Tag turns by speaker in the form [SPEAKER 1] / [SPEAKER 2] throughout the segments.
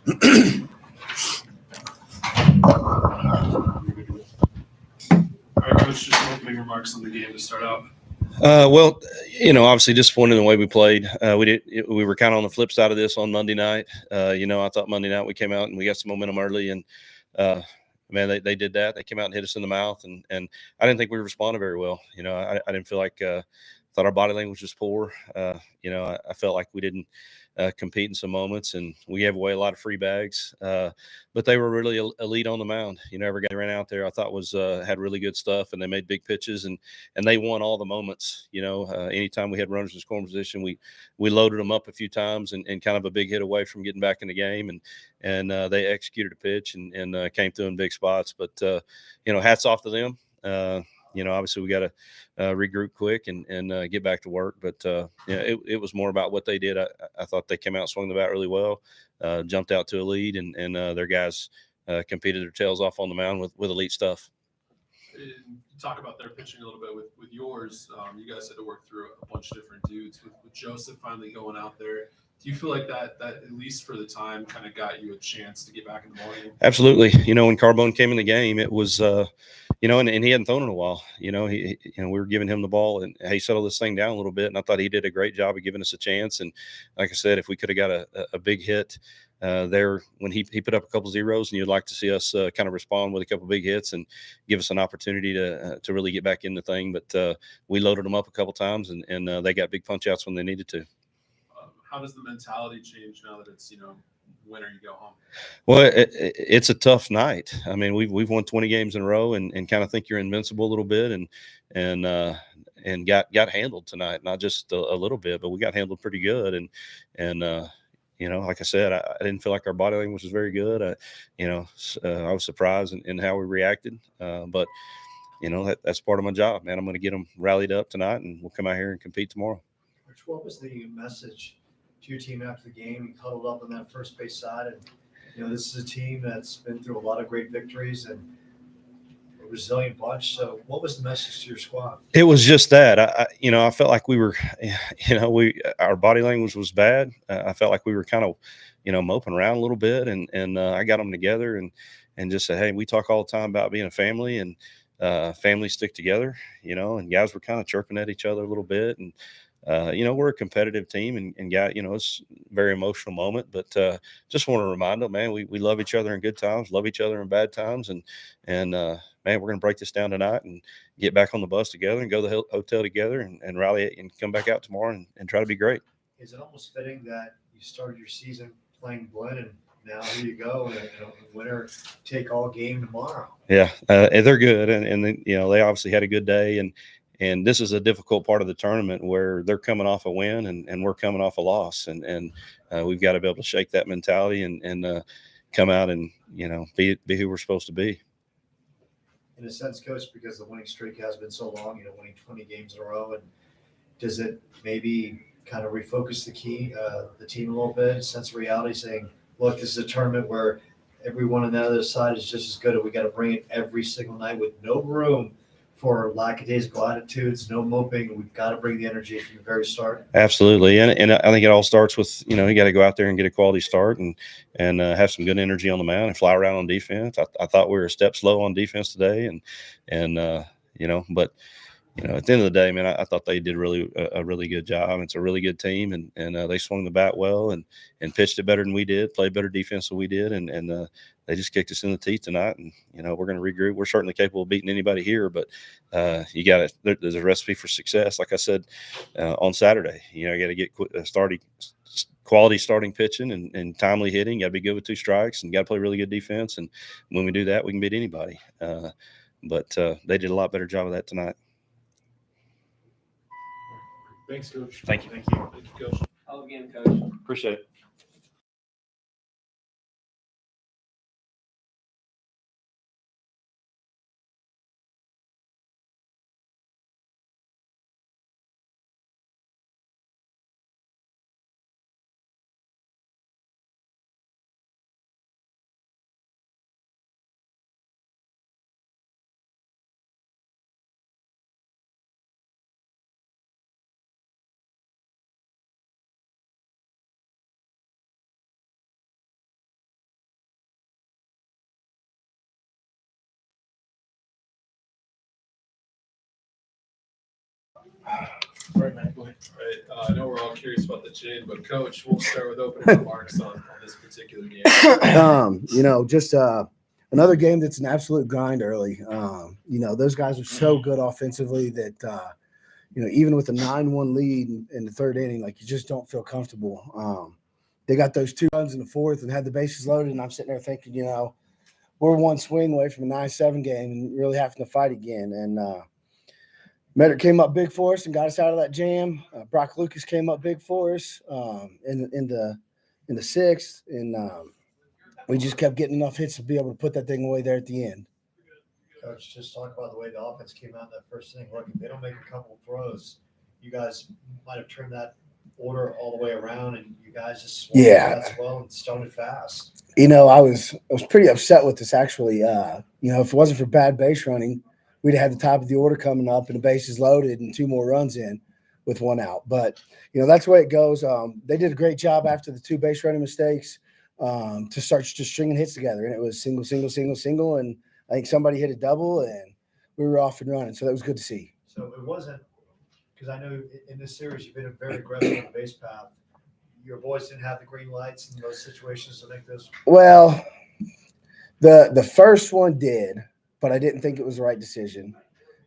[SPEAKER 1] All right, Coach, just some opening remarks on the game to start out.
[SPEAKER 2] Well, obviously disappointed in the way we played. We were kind of on the flip side of this on Monday night. I thought Monday night we came out and we got some momentum early, and man, they did that. They came out and hit us in the mouth, and I didn't think we responded very well. I didn't feel like thought our body language was poor. I felt like we didn't compete in some moments, and we gave away a lot of free bags. But they were really elite on the mound. Every guy ran out there I thought was had really good stuff, and they made big pitches, and they won all the moments. Anytime we had runners in scoring position, we loaded them up a few times, and kind of a big hit away from getting back in the game, and they executed a pitch and came through in big spots. But hats off to them. Obviously we got to regroup quick and get back to work. But it was more about what they did. I thought they came out, swung the bat really well, jumped out to a lead, and their guys competed their tails off on the mound with elite stuff.
[SPEAKER 1] And talk about their pitching a little bit with yours. You guys had to work through a bunch of different dudes with Joseph finally going out there. Do you feel like that at least for the time kind of got you a chance to get back in the ballgame?
[SPEAKER 2] Absolutely. When Carbone came in the game, it was and he hadn't thrown in a while. We were giving him the ball, and he settled this thing down a little bit, and I thought he did a great job of giving us a chance. And like I said, if we could have got a big hit there when he put up a couple zeros, and you'd like to see us kind of respond with a couple big hits and give us an opportunity to really get back in the thing. But we loaded them up a couple times, and they got big punch outs when they needed to.
[SPEAKER 1] How does the mentality change now that it's winner you go home?
[SPEAKER 2] Well, it's a tough night. I mean, we've won 20 games in a row, and kind of think you're invincible a little bit, and got handled tonight. Not just a little bit, but we got handled pretty good. And like I said, I didn't feel like our body language was very good. I was surprised in how we reacted, but that's part of my job, man. I'm going to get them rallied up tonight, and we'll come out here and compete tomorrow.
[SPEAKER 3] Rich, what was the message to your team after the game? You huddled up on that first base side, and this is a team that's been through a lot of great victories and a resilient bunch. So, what was the message to your squad?
[SPEAKER 2] It was just that I felt like we were, our body language was bad. I felt like we were kind of, moping around a little bit, and I got them together and just said, hey, we talk all the time about being a family, and families stick together, and guys were kind of chirping at each other a little bit, and we're a competitive team, and it's a very emotional moment, but just want to remind them, man, we love each other in good times, love each other in bad times, and man, we're going to break this down tonight and get back on the bus together and go to the hotel together and rally and come back out tomorrow and try to be great.
[SPEAKER 3] Is it almost fitting that you started your season playing Glenn, and now here you go, and winner take all game tomorrow?
[SPEAKER 2] Yeah, they're good, and they obviously had a good day, and this is a difficult part of the tournament where they're coming off a win and we're coming off a loss. And we've got to be able to shake that mentality and come out and, be who we're supposed to be.
[SPEAKER 3] In a sense, Coach, because the winning streak has been so long, winning 20 games in a row, and does it maybe kind of refocus the team a little bit, sense of reality, saying, look, this is a tournament where everyone on the other side is just as good, and we got to bring it every single night with no room for lackadaisical attitudes, no moping. We've got to bring the energy from the very start.
[SPEAKER 2] Absolutely, and I think it all starts with you got to go out there and get a quality start and have some good energy on the mound and fly around on defense. I thought we were a step slow on defense today, but at the end of the day, man, I thought they did a really good job. It's a really good team, and they swung the bat well and pitched it better than we did, played better defense than we did, and they just kicked us in the teeth tonight. And we're going to regroup. We're certainly capable of beating anybody here, but you got to. There's a recipe for success. Like I said on Saturday, you got to get quality starting pitching and timely hitting. Got to be good with two strikes, and got to play really good defense. And when we do that, we can beat anybody. But they did a lot better job of that tonight.
[SPEAKER 1] Thanks, Coach.
[SPEAKER 2] Thank you.
[SPEAKER 1] Thank you, Coach.
[SPEAKER 4] Hello again, Coach.
[SPEAKER 2] Appreciate it.
[SPEAKER 1] Right. I know we're all curious about the chain, but Coach, we'll start with opening remarks on this particular game.
[SPEAKER 4] Just another game that's an absolute grind early. Those guys are so good offensively that even with a 9-1 lead in the third inning, like you just don't feel comfortable. They got those 2 runs in the fourth and had the bases loaded, and I'm sitting there thinking, we're one swing away from a 9-7 game and really having to fight again. And Metrick came up big for us and got us out of that jam. Brock Lucas came up big for us in the sixth, and we just kept getting enough hits to be able to put that thing away there at the end.
[SPEAKER 3] Coach, just talk about the way the offense came out in that first inning. Look, if they don't make a couple of throws, you guys might have turned that order all the way around, and you guys just swung as well and started fast.
[SPEAKER 4] I was pretty upset with this actually. If it wasn't for bad base running, we'd have had the top of the order coming up and the bases loaded and 2 more runs in with 1 out. But that's the way it goes. They did a great job after the 2 base running mistakes to start just stringing hits together, and it was single, single, single, single, and I think somebody hit a double, and we were off and running. So that was good to see.
[SPEAKER 3] So it wasn't because I know in this series you've been very aggressive on the base path. Your boys didn't have the green lights in those situations to make those.
[SPEAKER 4] Well, the first one did, but I didn't think it was the right decision.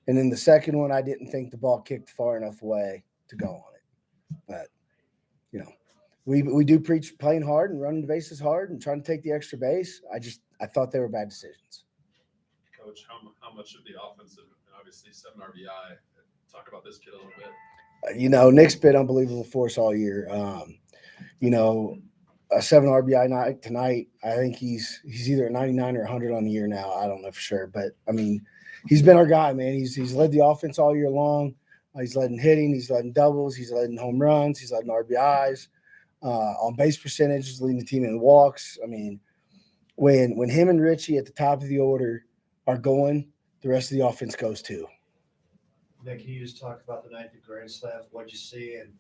[SPEAKER 4] And then the second one, I didn't think the ball kicked far enough away to go on it. But we do preach playing hard and running the bases hard and trying to take the extra base. I thought they were bad decisions.
[SPEAKER 1] Coach, how much of the offensive, obviously 7 RBI, talk about this kid a little bit.
[SPEAKER 4] Nick's been unbelievable for us all year. A 7 RBI night tonight, I think he's either at 99 or 100 on the year now. I don't know for sure, but he's been our guy, man. He's led the offense all year long. He's led in hitting, he's led in doubles, he's led in home runs, he's led in RBIs, on base percentages, leading the team in walks. When him and Richie at the top of the order are going, the rest of the offense goes too.
[SPEAKER 3] Nick, can you just talk about the night at the Grand Slam, what you see? And,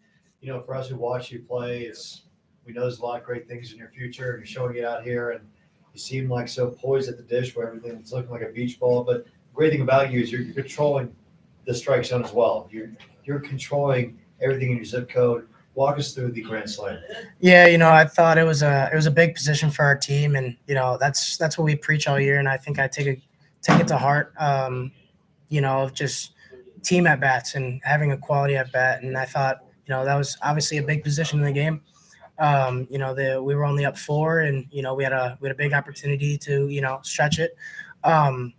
[SPEAKER 3] for us who watch you play, we know there's a lot of great things in your future, and you're showing it out here, and you seem like so poised at the dish where everything's looking like a beach ball. But the great thing about you is you're controlling the strike zone as well. You're controlling everything in your zip code. Walk us through the Grand Slam.
[SPEAKER 5] Yeah, I thought it was a big position for our team, and that's what we preach all year, and I think I take it to heart. Of just team at bats and having a quality at bat, and I thought that was obviously a big position in the game. We were only up 4, and we had a big opportunity to stretch it. I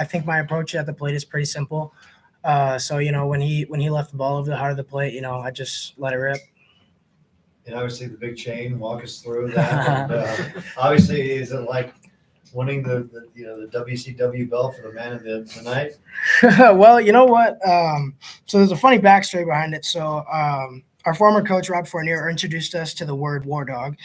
[SPEAKER 5] think my approach at the plate is pretty simple. So when he left the ball over the heart of the plate, I just let it rip.
[SPEAKER 3] And obviously the big chain. Walk us through that. And, obviously, is it like winning the WCW belt for the man of the night?
[SPEAKER 5] Well, you know what? So there's a funny backstory behind it. So our former coach, Rob Fournier, introduced us to the word war dog.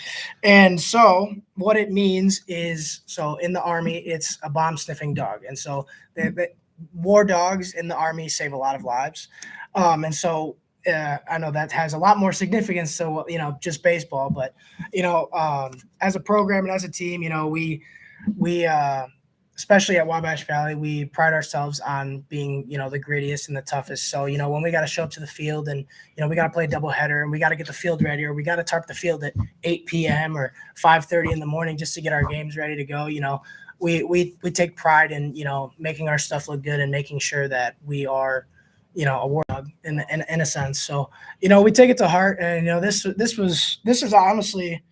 [SPEAKER 5] And so what it means is, so in the Army, it's a bomb-sniffing dog. And so the war dogs in the Army save a lot of lives. And so I know that has a lot more significance to, just baseball. But, as a program and as a team, we especially at Wabash Valley, we pride ourselves on being, the grittiest and the toughest. So, when we got to show up to the field and, we got to play a doubleheader and we got to get the field ready, or we got to tarp the field at 8 p.m. or 5:30 in the morning just to get our games ready to go, we take pride in, making our stuff look good and making sure that we are, a war dog in a sense. So, we take it to heart, and, this is honestly,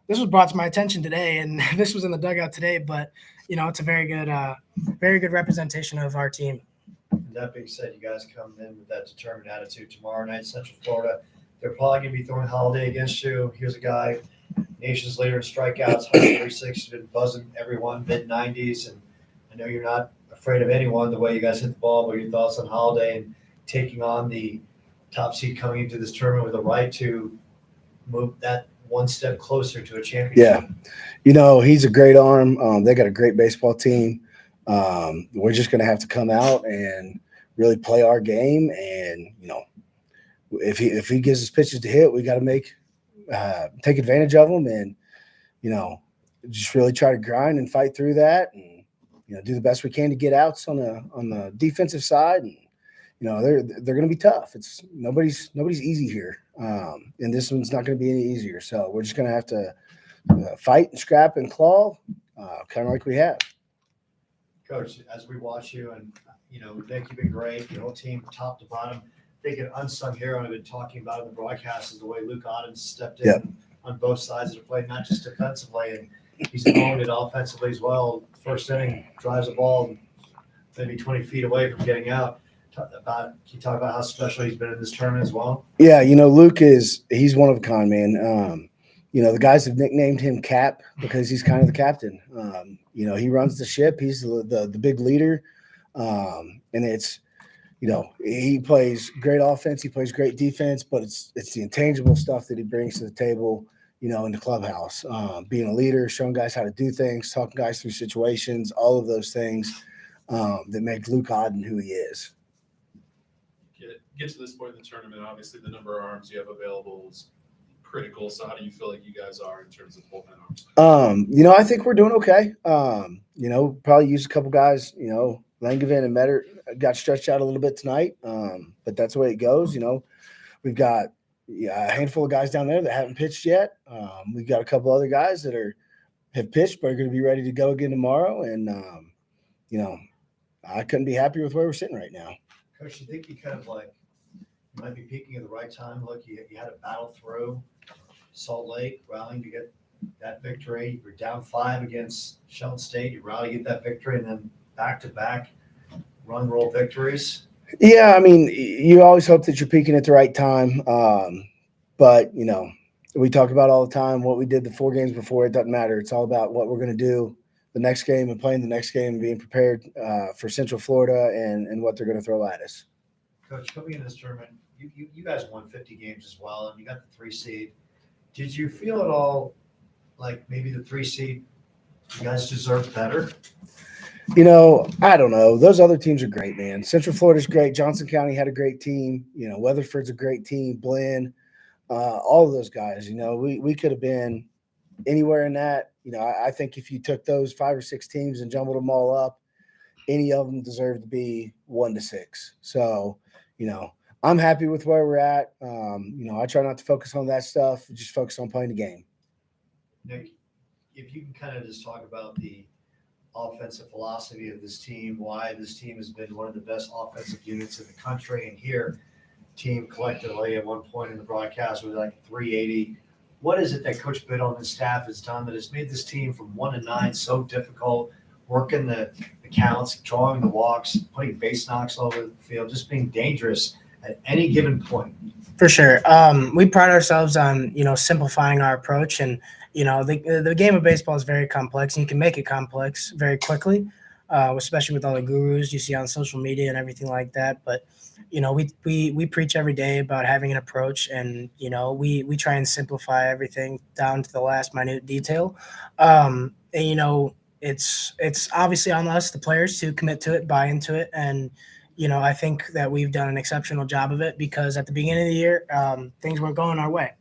[SPEAKER 5] this was brought to my attention today, and this was in the dugout today, but, it's a very good representation of our team.
[SPEAKER 3] That being said, you guys come in with that determined attitude tomorrow night, Central Florida. They're probably going to be throwing Holiday against you. Here's a guy, nation's leader in strikeouts, 136, he's been buzzing everyone, mid-90s, and I know you're not afraid of anyone the way you guys hit the ball, but your thoughts on Holiday and taking on the top seed coming into this tournament with a right to move that one step closer to a championship?
[SPEAKER 4] Yeah. He's a great arm. They got a great baseball team. We're just going to have to come out and really play our game. And, if he gives us pitches to hit, we got to take advantage of them and, just really try to grind and fight through that and, do the best we can to get outs on the defensive side and, they're going to be tough. It's nobody's easy here, and this one's not going to be any easier. So we're just going to have to fight and scrap and claw, kind of like we have.
[SPEAKER 3] Coach, as we watch you, and Nick, you've been great. Your whole team, top to bottom. I think an unsung hero I've been talking about in the broadcast is the way Luke Otten stepped in on both sides of the play, not just defensively, and he's owned it offensively as well. First inning, drives the ball maybe 20 feet away from getting out. Can you talk about how special he's been in this tournament as well?
[SPEAKER 4] Yeah, Luke he's one of a kind, man. The guys have nicknamed him Cap because he's kind of the captain. He runs the ship. He's the big leader. And it's, he plays great offense. He plays great defense, but it's the intangible stuff that he brings to the table, in the clubhouse. Being a leader, showing guys how to do things, talking guys through situations, all of those things that make Luke Otten who he is.
[SPEAKER 1] Get to this point in the tournament, obviously the number of arms you have available is critical. So how do you feel like you guys are in terms of bullpen arms?
[SPEAKER 4] I think we're doing okay. Probably used a couple guys, Langevin and Metter got stretched out a little bit tonight. But that's the way it goes. We've got a handful of guys down there that haven't pitched yet. We've got a couple other guys that have pitched, but are going to be ready to go again tomorrow. And, I couldn't be happier with where we're sitting right now.
[SPEAKER 3] Coach, you think you kind of might be peaking at the right time? Look, you had a battle through Salt Lake, rallying to get that victory. You're down 5 against Shelton State. You rally to get that victory, and then back-to-back run roll victories.
[SPEAKER 4] Yeah, I mean, you always hope that you're peaking at the right time. But, we talk about all the time what we did the 4 games before. It doesn't matter. It's all about what we're going to do the next game and playing the next game and being prepared for Central Florida and what they're going to throw at us.
[SPEAKER 3] Coach, coming in this tournament, you guys won 50 games as well, and you got the 3 seed. Did you feel at all like maybe the 3 seed, you guys deserved better?
[SPEAKER 4] I don't know. Those other teams are great, man. Central Florida's great. Johnson County had a great team. Weatherford's a great team. Blinn, all of those guys. We could have been anywhere in that. I think if you took those 5 or 6 teams and jumbled them all up, any of them deserve to be 1 to 6. So, I'm happy with where we're at. I try not to focus on that stuff. Just focus on playing the game.
[SPEAKER 3] Nick, if you can kind of just talk about the offensive philosophy of this team, why this team has been one of the best offensive units in the country, and here, team collectively at one point in the broadcast was like 380. What is it that Coach Biddle and his staff has done that has made this team from 1 to 9 so difficult, working the counts, drawing the walks, putting base knocks all over the field, just being dangerous at any given point?
[SPEAKER 5] For sure. We pride ourselves on, simplifying our approach. And, the game of baseball is very complex, and you can make it complex very quickly, especially with all the gurus you see on social media and everything like that. But, we preach every day about having an approach, and, we try and simplify everything down to the last minute detail. And, it's obviously on us, the players, to commit to it, buy into it. And, I think that we've done an exceptional job of it, because at the beginning of the year, things weren't going our way,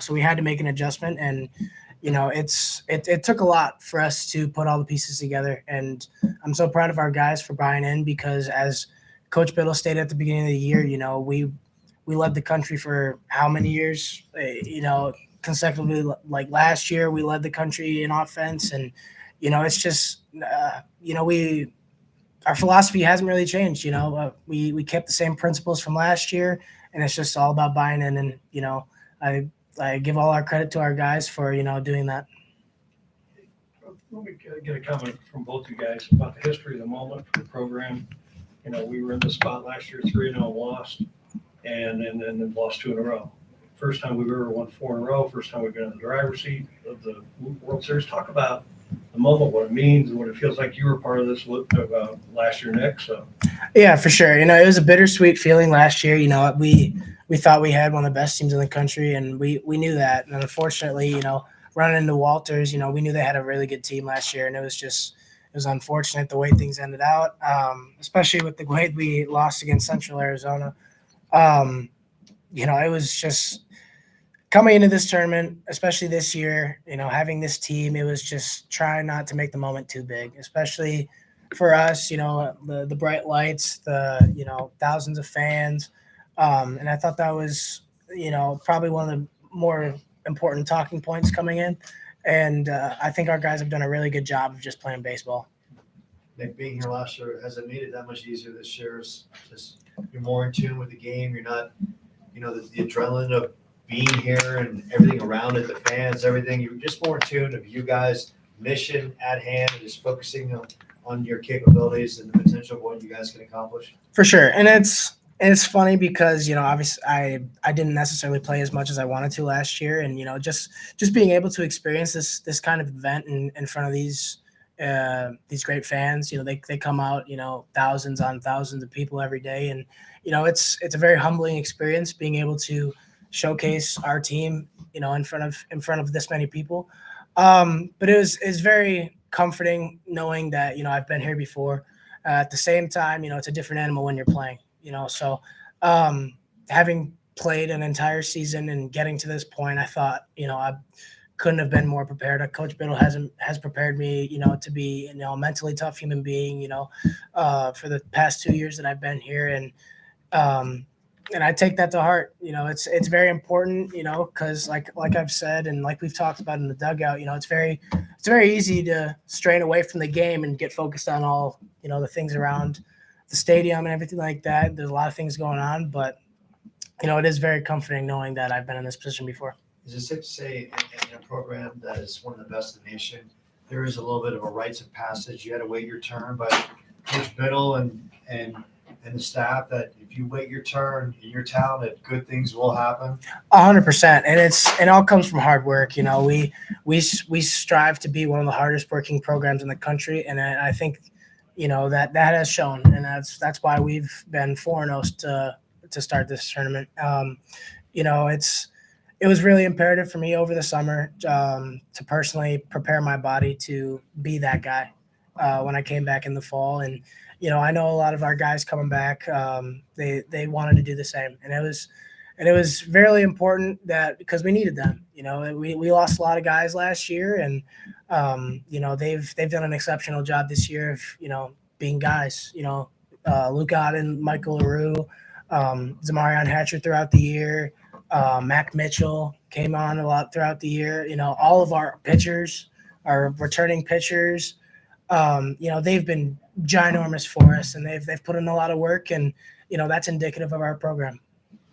[SPEAKER 5] so we had to make an adjustment. And, it took a lot for us to put all the pieces together. And I'm so proud of our guys for buying in, because as Coach Biddle stated at the beginning of the year, we led the country for how many years, consecutively. Like last year, we led the country in offense. And, it's just, our philosophy hasn't really changed. We kept the same principles from last year, and it's just all about buying in. And, I give all our credit to our guys for, doing that.
[SPEAKER 6] Let me get a comment from both you guys about the history of the moment for the program. We were in this spot last year, 3-0, lost, and then lost 2 in a row. First time we've ever won 4 in a row. First time we've been in the driver's seat of the World Series. Talk about the moment, what it means, and what it feels like you were part of this last year, Nick. So, yeah,
[SPEAKER 5] for sure. It was a bittersweet feeling last year. We thought we had one of the best teams in the country, and we knew that. And unfortunately, running into Walters, we knew they had a really good team last year, and it was unfortunate the way things ended out, especially with the way we lost against Central Arizona. It was just coming into this tournament, especially this year, having this team, it was just trying not to make the moment too big, especially for us, the bright lights, the thousands of fans. And I thought that was, probably one of the more important talking points coming in. And I think our guys have done a really good job of just playing baseball.
[SPEAKER 3] Nick, being here last year, has it made it that much easier this year? Just you're more in tune with the game. You're not, the adrenaline of being here and everything around it, the fans, everything. You're just more in tune of you guys' mission at hand and just focusing on your capabilities and the potential of what you guys can accomplish.
[SPEAKER 5] For sure. And it's funny because, obviously I didn't necessarily play as much as I wanted to last year. And, just being able to experience this kind of event in front of these great fans, they come out, thousands on thousands of people every day. And, it's a very humbling experience being able to showcase our team, in front of this many people. But it's very comforting knowing that, I've been here before. At the same time, it's a different animal when you're playing, so having played an entire season and getting to this point, I thought, I couldn't have been more prepared. Coach Biddle has prepared me, to be, a mentally tough human being, for the past 2 years that I've been here. And I take that to heart. It's very important, because like I've said, and like we've talked about in the dugout, it's very easy to strain away from the game and get focused on all, the things around the stadium and everything like that. There's a lot of things going on, but, it is very comforting knowing that I've been in this position before.
[SPEAKER 3] Is it safe to say in a program that is one of the best in the nation, there is a little bit of a rites of passage? You had to wait your turn, but Coach Biddle and the staff, that if you wait your turn in your town, that good things will happen?
[SPEAKER 5] 100%. And it all comes from hard work. We strive to be one of the hardest working programs in the country. And I think, that has shown, and that's why we've been 4-0 to start this tournament. It was really imperative for me over the summer to personally prepare my body to be that guy when I came back in the fall. And, I know a lot of our guys coming back, they wanted to do the same. And it was really important that, because we needed them. We lost a lot of guys last year, and they've done an exceptional job this year of being guys. Luke Otten, Michael LaRue, Zamarion Hatcher throughout the year. Mac Mitchell came on a lot throughout the year. All of our pitchers, our returning pitchers, they've been ginormous for us, and they've put in a lot of work, and that's indicative of our program.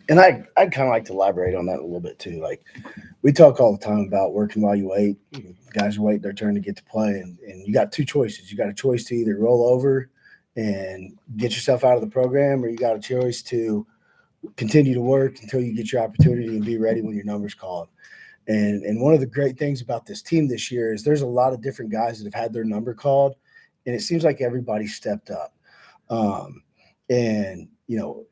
[SPEAKER 4] And I'd kind of like to elaborate on that a little bit too. Like, we talk all the time about working while you wait. Guys are waiting their turn to get to play, and you got two choices. You got a choice to either roll over and get yourself out of the program, or you got a choice to continue to work until you get your opportunity and be ready when your number's called. And one of the great things about this team this year is there's a lot of different guys that have had their number called, and it seems like everybody stepped up.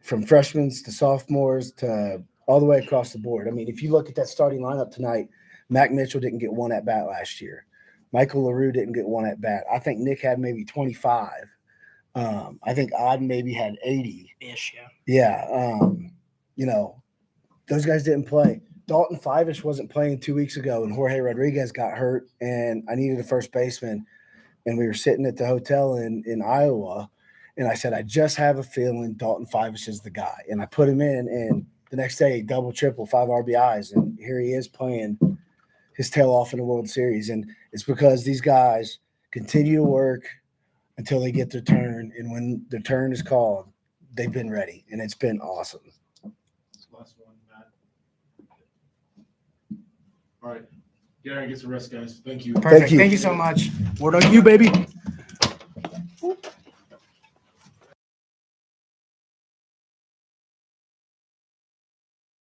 [SPEAKER 4] From freshmen to sophomores to all the way across the board. I mean, if you look at that starting lineup tonight, Mac Mitchell didn't get one at bat last year. Michael LaRue didn't get one at bat. I think Nick had maybe 25. I think Odd maybe had 80-ish. Yeah. Those guys didn't play. Dalton Fivish wasn't playing 2 weeks ago, and Jorge Rodriguez got hurt, and I needed a first baseman. And we were sitting at the hotel in Iowa, and I said, I just have a feeling Dalton Fivish is the guy. And I put him in, and the next day, double, triple, 5 RBIs, and here he is playing his tail off in the World Series. And it's because these guys continue to work until they get their turn, and when their turn is called, they've been ready, and it's been awesome.
[SPEAKER 1] Last one, Matt. All right. Gary, get some rest, guys. Thank you.
[SPEAKER 5] Perfect.
[SPEAKER 4] you.
[SPEAKER 5] Thank you so much.
[SPEAKER 4] Word on you, baby.